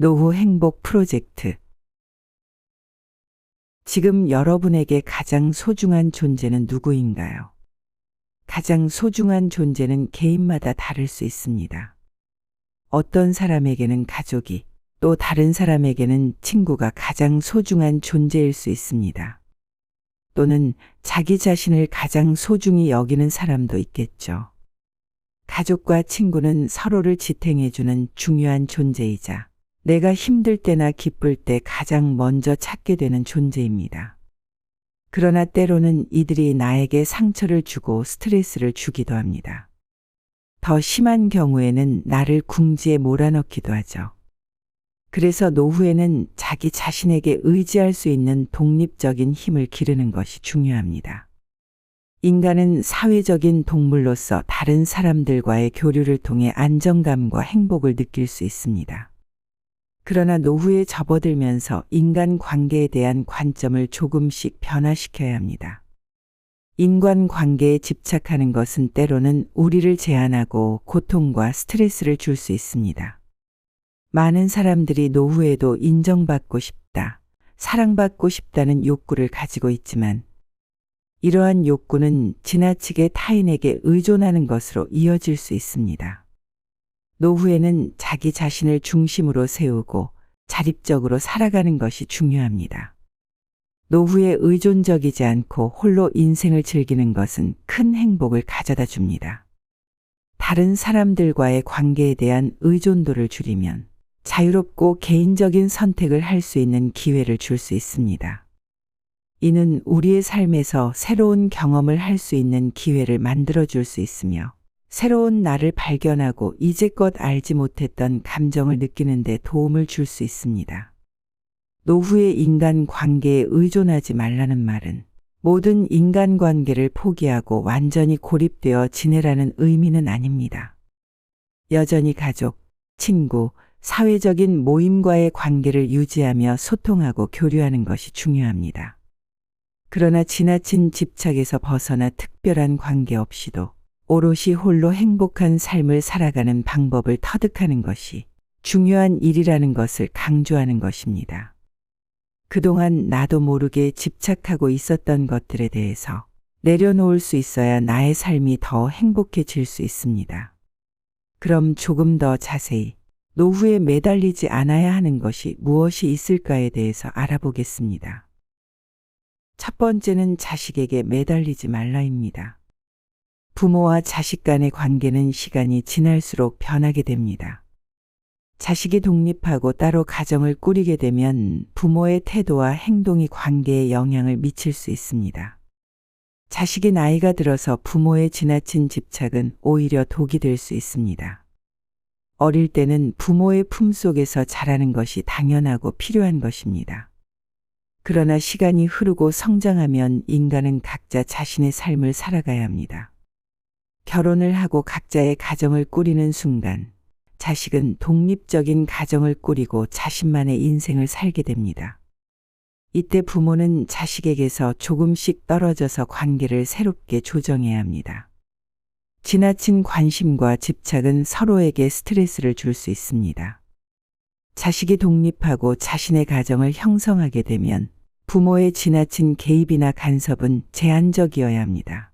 노후 행복 프로젝트. 지금 여러분에게 가장 소중한 존재는 누구인가요? 가장 소중한 존재는 개인마다 다를 수 있습니다. 어떤 사람에게는 가족이, 또 다른 사람에게는 친구가 가장 소중한 존재일 수 있습니다. 또는 자기 자신을 가장 소중히 여기는 사람도 있겠죠. 가족과 친구는 서로를 지탱해주는 중요한 존재이자 내가 힘들 때나 기쁠 때 가장 먼저 찾게 되는 존재입니다. 그러나 때로는 이들이 나에게 상처를 주고 스트레스를 주기도 합니다. 더 심한 경우에는 나를 궁지에 몰아넣기도 하죠. 그래서 노후에는 자기 자신에게 의지할 수 있는 독립적인 힘을 기르는 것이 중요합니다. 인간은 사회적인 동물로서 다른 사람들과의 교류를 통해 안정감과 행복을 느낄 수 있습니다. 그러나 노후에 접어들면서 인간관계에 대한 관점을 조금씩 변화시켜야 합니다. 인간관계에 집착하는 것은 때로는 우리를 제한하고 고통과 스트레스를 줄 수 있습니다. 많은 사람들이 노후에도 인정받고 싶다, 사랑받고 싶다는 욕구를 가지고 있지만 이러한 욕구는 지나치게 타인에게 의존하는 것으로 이어질 수 있습니다. 노후에는 자기 자신을 중심으로 세우고 자립적으로 살아가는 것이 중요합니다. 노후에 의존적이지 않고 홀로 인생을 즐기는 것은 큰 행복을 가져다 줍니다. 다른 사람들과의 관계에 대한 의존도를 줄이면 자유롭고 개인적인 선택을 할 수 있는 기회를 줄 수 있습니다. 이는 우리의 삶에서 새로운 경험을 할 수 있는 기회를 만들어 줄 수 있으며 새로운 나를 발견하고 이제껏 알지 못했던 감정을 느끼는 데 도움을 줄 수 있습니다. 노후의 인간관계에 의존하지 말라는 말은 모든 인간관계를 포기하고 완전히 고립되어 지내라는 의미는 아닙니다. 여전히 가족, 친구, 사회적인 모임과의 관계를 유지하며 소통하고 교류하는 것이 중요합니다. 그러나 지나친 집착에서 벗어나 특별한 관계 없이도 오롯이 홀로 행복한 삶을 살아가는 방법을 터득하는 것이 중요한 일이라는 것을 강조하는 것입니다. 그동안 나도 모르게 집착하고 있었던 것들에 대해서 내려놓을 수 있어야 나의 삶이 더 행복해질 수 있습니다. 그럼 조금 더 자세히 노후에 매달리지 않아야 하는 것이 무엇이 있을까에 대해서 알아보겠습니다. 첫 번째는 자식에게 매달리지 말라입니다. 부모와 자식 간의 관계는 시간이 지날수록 변하게 됩니다. 자식이 독립하고 따로 가정을 꾸리게 되면 부모의 태도와 행동이 관계에 영향을 미칠 수 있습니다. 자식이 나이가 들어서 부모의 지나친 집착은 오히려 독이 될 수 있습니다. 어릴 때는 부모의 품속에서 자라는 것이 당연하고 필요한 것입니다. 그러나 시간이 흐르고 성장하면 인간은 각자 자신의 삶을 살아가야 합니다. 결혼을 하고 각자의 가정을 꾸리는 순간 자식은 독립적인 가정을 꾸리고 자신만의 인생을 살게 됩니다. 이때 부모는 자식에게서 조금씩 떨어져서 관계를 새롭게 조정해야 합니다. 지나친 관심과 집착은 서로에게 스트레스를 줄 수 있습니다. 자식이 독립하고 자신의 가정을 형성하게 되면 부모의 지나친 개입이나 간섭은 제한적이어야 합니다.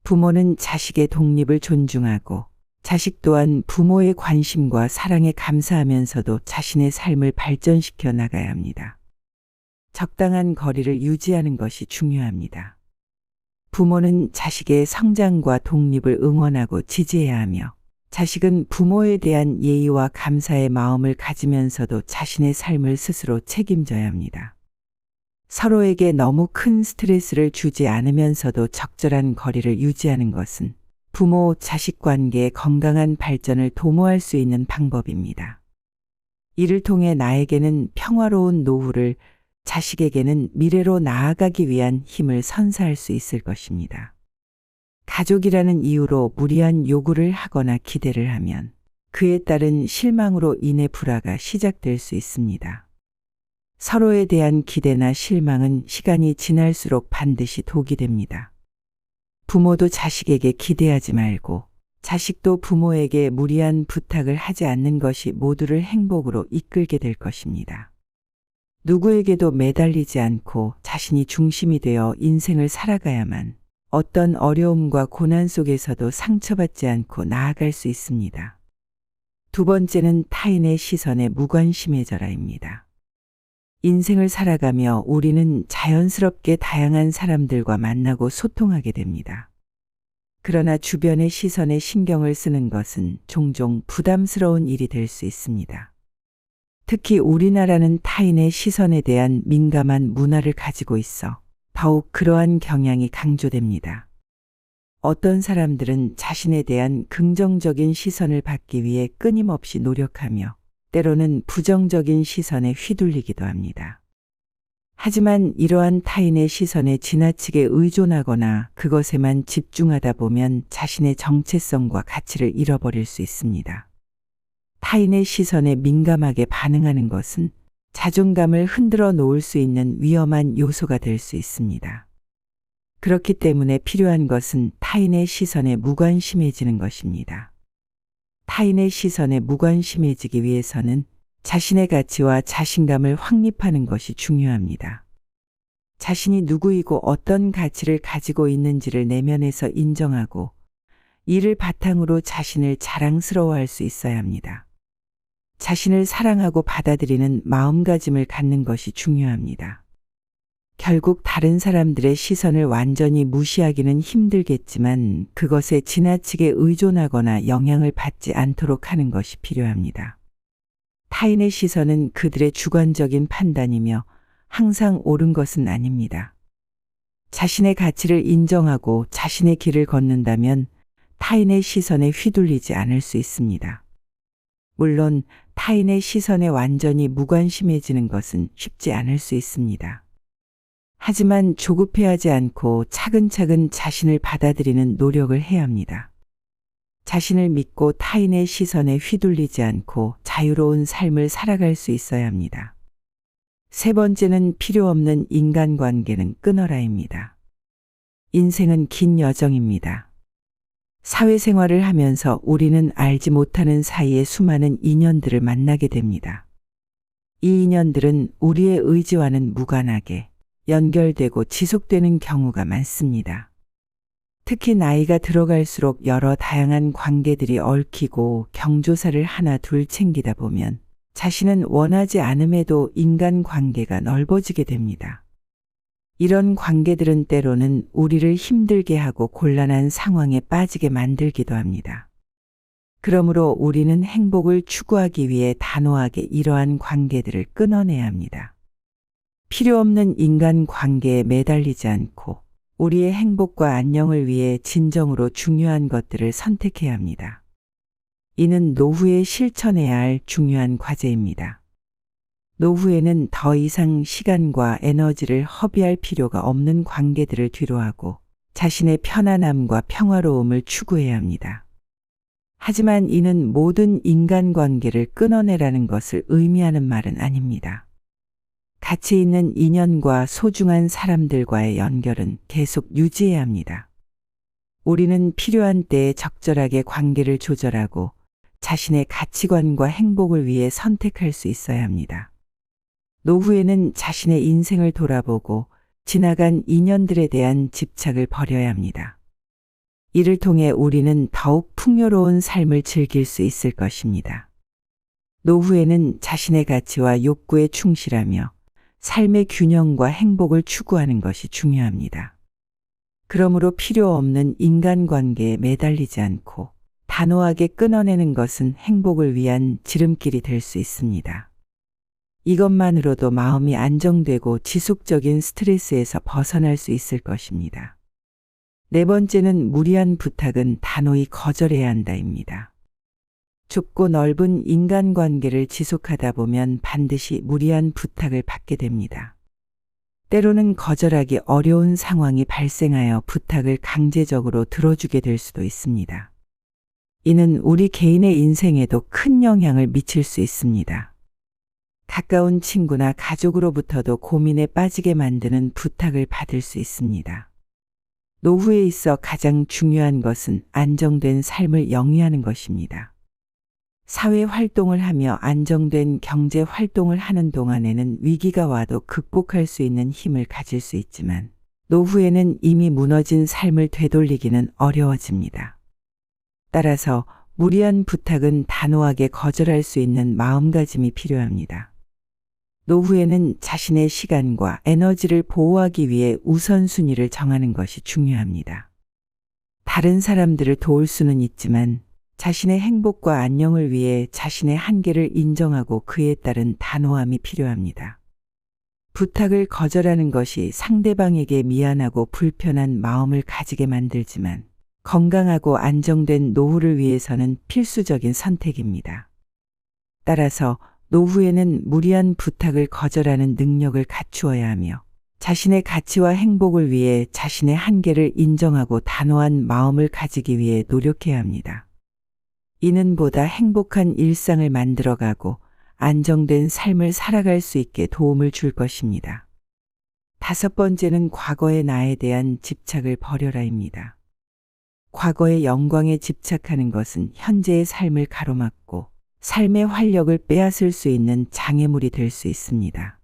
부모는 자식의 독립을 존중하고 자식 또한 부모의 관심과 사랑에 감사하면서도 자신의 삶을 발전시켜 나가야 합니다. 적당한 거리를 유지하는 것이 중요합니다. 부모는 자식의 성장과 독립을 응원하고 지지해야 하며 자식은 부모에 대한 예의와 감사의 마음을 가지면서도 자신의 삶을 스스로 책임져야 합니다. 서로에게 너무 큰 스트레스를 주지 않으면서도 적절한 거리를 유지하는 것은 부모 자식 관계의 건강한 발전을 도모할 수 있는 방법입니다. 이를 통해 나에게는 평화로운 노후를, 자식에게는 미래로 나아가기 위한 힘을 선사할 수 있을 것입니다. 가족이라는 이유로 무리한 요구를 하거나 기대를 하면 그에 따른 실망으로 인해 불화가 시작될 수 있습니다. 서로에 대한 기대나 실망은 시간이 지날수록 반드시 독이 됩니다. 부모도 자식에게 기대하지 말고 자식도 부모에게 무리한 부탁을 하지 않는 것이 모두를 행복으로 이끌게 될 것입니다. 누구에게도 매달리지 않고 자신이 중심이 되어 인생을 살아가야만 어떤 어려움과 고난 속에서도 상처받지 않고 나아갈 수 있습니다. 두 번째는 타인의 시선에 무관심해져라입니다. 인생을 살아가며 우리는 자연스럽게 다양한 사람들과 만나고 소통하게 됩니다. 그러나 주변의 시선에 신경을 쓰는 것은 종종 부담스러운 일이 될 수 있습니다. 특히 우리나라는 타인의 시선에 대한 민감한 문화를 가지고 있어 더욱 그러한 경향이 강조됩니다. 어떤 사람들은 자신에 대한 긍정적인 시선을 받기 위해 끊임없이 노력하며 때로는 부정적인 시선에 휘둘리기도 합니다. 하지만 이러한 타인의 시선에 지나치게 의존하거나 그것에만 집중하다 보면 자신의 정체성과 가치를 잃어버릴 수 있습니다. 타인의 시선에 민감하게 반응하는 것은 자존감을 흔들어 놓을 수 있는 위험한 요소가 될 수 있습니다. 그렇기 때문에 필요한 것은 타인의 시선에 무관심해지는 것입니다. 타인의 시선에 무관심해지기 위해서는 자신의 가치와 자신감을 확립하는 것이 중요합니다. 자신이 누구이고 어떤 가치를 가지고 있는지를 내면에서 인정하고 이를 바탕으로 자신을 자랑스러워할 수 있어야 합니다. 자신을 사랑하고 받아들이는 마음가짐을 갖는 것이 중요합니다. 결국 다른 사람들의 시선을 완전히 무시하기는 힘들겠지만 그것에 지나치게 의존하거나 영향을 받지 않도록 하는 것이 필요합니다. 타인의 시선은 그들의 주관적인 판단이며 항상 옳은 것은 아닙니다. 자신의 가치를 인정하고 자신의 길을 걷는다면 타인의 시선에 휘둘리지 않을 수 있습니다. 물론 타인의 시선에 완전히 무관심해지는 것은 쉽지 않을 수 있습니다. 하지만 조급해하지 않고 차근차근 자신을 받아들이는 노력을 해야 합니다. 자신을 믿고 타인의 시선에 휘둘리지 않고 자유로운 삶을 살아갈 수 있어야 합니다. 세 번째는 필요 없는 인간관계는 끊어라입니다. 인생은 긴 여정입니다. 사회생활을 하면서 우리는 알지 못하는 사이에 수많은 인연들을 만나게 됩니다. 이 인연들은 우리의 의지와는 무관하게 연결되고 지속되는 경우가 많습니다. 특히 나이가 들어갈수록 여러 다양한 관계들이 얽히고 경조사를 하나 둘 챙기다 보면 자신은 원하지 않음에도 인간관계가 넓어지게 됩니다. 이런 관계들은 때로는 우리를 힘들게 하고 곤란한 상황에 빠지게 만들기도 합니다. 그러므로 우리는 행복을 추구하기 위해 단호하게 이러한 관계들을 끊어내야 합니다. 필요 없는 인간관계에 매달리지 않고 우리의 행복과 안녕을 위해 진정으로 중요한 것들을 선택해야 합니다. 이는 노후에 실천해야 할 중요한 과제입니다. 노후에는 더 이상 시간과 에너지를 허비할 필요가 없는 관계들을 뒤로하고 자신의 편안함과 평화로움을 추구해야 합니다. 하지만 이는 모든 인간관계를 끊어내라는 것을 의미하는 말은 아닙니다. 가치 있는 인연과 소중한 사람들과의 연결은 계속 유지해야 합니다. 우리는 필요한 때에 적절하게 관계를 조절하고 자신의 가치관과 행복을 위해 선택할 수 있어야 합니다. 노후에는 자신의 인생을 돌아보고 지나간 인연들에 대한 집착을 버려야 합니다. 이를 통해 우리는 더욱 풍요로운 삶을 즐길 수 있을 것입니다. 노후에는 자신의 가치와 욕구에 충실하며 삶의 균형과 행복을 추구하는 것이 중요합니다. 그러므로 필요 없는 인간관계에 매달리지 않고 단호하게 끊어내는 것은 행복을 위한 지름길이 될 수 있습니다. 이것만으로도 마음이 안정되고 지속적인 스트레스에서 벗어날 수 있을 것입니다. 네 번째는 무리한 부탁은 단호히 거절해야 한다입니다. 좁고 넓은 인간관계를 지속하다 보면 반드시 무리한 부탁을 받게 됩니다. 때로는 거절하기 어려운 상황이 발생하여 부탁을 강제적으로 들어주게 될 수도 있습니다. 이는 우리 개인의 인생에도 큰 영향을 미칠 수 있습니다. 가까운 친구나 가족으로부터도 고민에 빠지게 만드는 부탁을 받을 수 있습니다. 노후에 있어 가장 중요한 것은 안정된 삶을 영위하는 것입니다. 사회 활동을 하며 안정된 경제 활동을 하는 동안에는 위기가 와도 극복할 수 있는 힘을 가질 수 있지만 노후에는 이미 무너진 삶을 되돌리기는 어려워집니다. 따라서 무리한 부탁은 단호하게 거절할 수 있는 마음가짐이 필요합니다. 노후에는 자신의 시간과 에너지를 보호하기 위해 우선순위를 정하는 것이 중요합니다. 다른 사람들을 도울 수는 있지만 자신의 행복과 안녕을 위해 자신의 한계를 인정하고 그에 따른 단호함이 필요합니다. 부탁을 거절하는 것이 상대방에게 미안하고 불편한 마음을 가지게 만들지만 건강하고 안정된 노후를 위해서는 필수적인 선택입니다. 따라서 노후에는 무리한 부탁을 거절하는 능력을 갖추어야 하며 자신의 가치와 행복을 위해 자신의 한계를 인정하고 단호한 마음을 가지기 위해 노력해야 합니다. 이는 보다 행복한 일상을 만들어가고 안정된 삶을 살아갈 수 있게 도움을 줄 것입니다. 5번째는 과거의 나에 대한 집착을 버려라입니다. 과거의 영광에 집착하는 것은 현재의 삶을 가로막고 삶의 활력을 빼앗을 수 있는 장애물이 될 수 있습니다.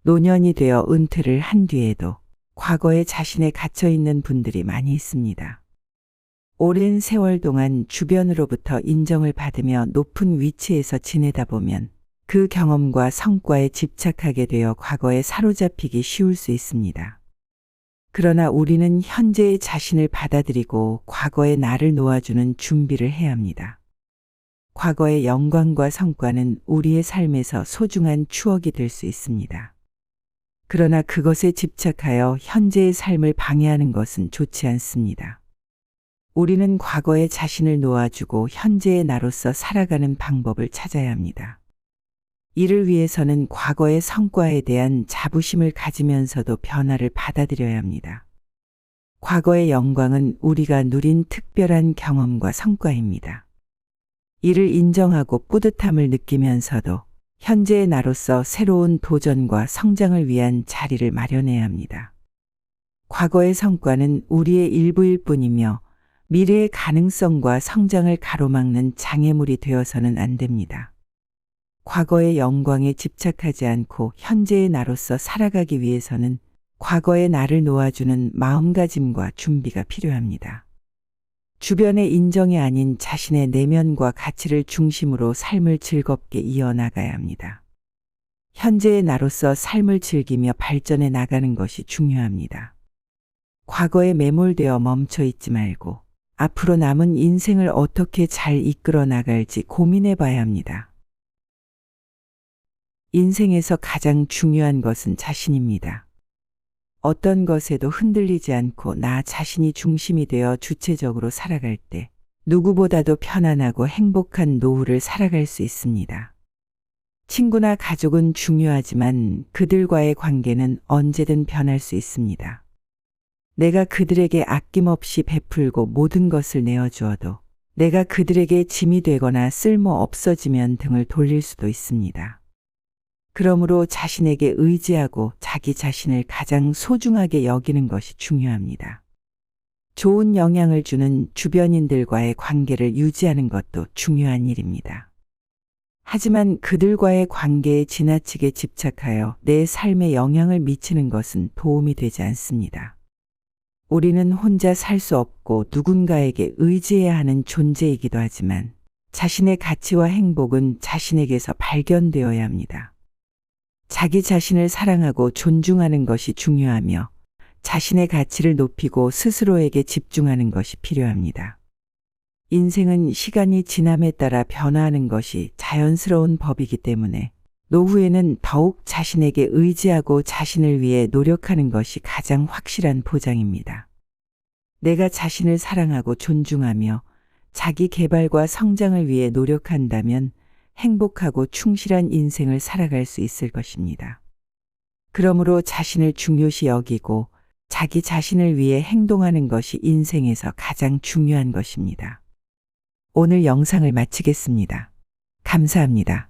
노년이 되어 은퇴를 한 뒤에도 과거에 자신에 갇혀 있는 분들이 많이 있습니다. 오랜 세월 동안 주변으로부터 인정을 받으며 높은 위치에서 지내다 보면 그 경험과 성과에 집착하게 되어 과거에 사로잡히기 쉬울 수 있습니다. 그러나 우리는 현재의 자신을 받아들이고 과거의 나를 놓아주는 준비를 해야 합니다. 과거의 영광과 성과는 우리의 삶에서 소중한 추억이 될 수 있습니다. 그러나 그것에 집착하여 현재의 삶을 방해하는 것은 좋지 않습니다. 우리는 과거의 자신을 놓아주고 현재의 나로서 살아가는 방법을 찾아야 합니다. 이를 위해서는 과거의 성과에 대한 자부심을 가지면서도 변화를 받아들여야 합니다. 과거의 영광은 우리가 누린 특별한 경험과 성과입니다. 이를 인정하고 뿌듯함을 느끼면서도 현재의 나로서 새로운 도전과 성장을 위한 자리를 마련해야 합니다. 과거의 성과는 우리의 일부일 뿐이며 미래의 가능성과 성장을 가로막는 장애물이 되어서는 안 됩니다. 과거의 영광에 집착하지 않고 현재의 나로서 살아가기 위해서는 과거의 나를 놓아주는 마음가짐과 준비가 필요합니다. 주변의 인정이 아닌 자신의 내면과 가치를 중심으로 삶을 즐겁게 이어나가야 합니다. 현재의 나로서 삶을 즐기며 발전해 나가는 것이 중요합니다. 과거에 매몰되어 멈춰 있지 말고 앞으로 남은 인생을 어떻게 잘 이끌어 나갈지 고민해 봐야 합니다. 인생에서 가장 중요한 것은 자신입니다. 어떤 것에도 흔들리지 않고 나 자신이 중심이 되어 주체적으로 살아갈 때 누구보다도 편안하고 행복한 노후를 살아갈 수 있습니다. 친구나 가족은 중요하지만 그들과의 관계는 언제든 변할 수 있습니다. 내가 그들에게 아낌없이 베풀고 모든 것을 내어주어도 내가 그들에게 짐이 되거나 쓸모 없어지면 등을 돌릴 수도 있습니다. 그러므로 자신에게 의지하고 자기 자신을 가장 소중하게 여기는 것이 중요합니다. 좋은 영향을 주는 주변인들과의 관계를 유지하는 것도 중요한 일입니다. 하지만 그들과의 관계에 지나치게 집착하여 내 삶에 영향을 미치는 것은 도움이 되지 않습니다. 우리는 혼자 살 수 없고 누군가에게 의지해야 하는 존재이기도 하지만 자신의 가치와 행복은 자신에게서 발견되어야 합니다. 자기 자신을 사랑하고 존중하는 것이 중요하며 자신의 가치를 높이고 스스로에게 집중하는 것이 필요합니다. 인생은 시간이 지남에 따라 변화하는 것이 자연스러운 법이기 때문에 노후에는 더욱 자신에게 의지하고 자신을 위해 노력하는 것이 가장 확실한 보장입니다. 내가 자신을 사랑하고 존중하며 자기 개발과 성장을 위해 노력한다면 행복하고 충실한 인생을 살아갈 수 있을 것입니다. 그러므로 자신을 중요시 여기고 자기 자신을 위해 행동하는 것이 인생에서 가장 중요한 것입니다. 오늘 영상을 마치겠습니다. 감사합니다.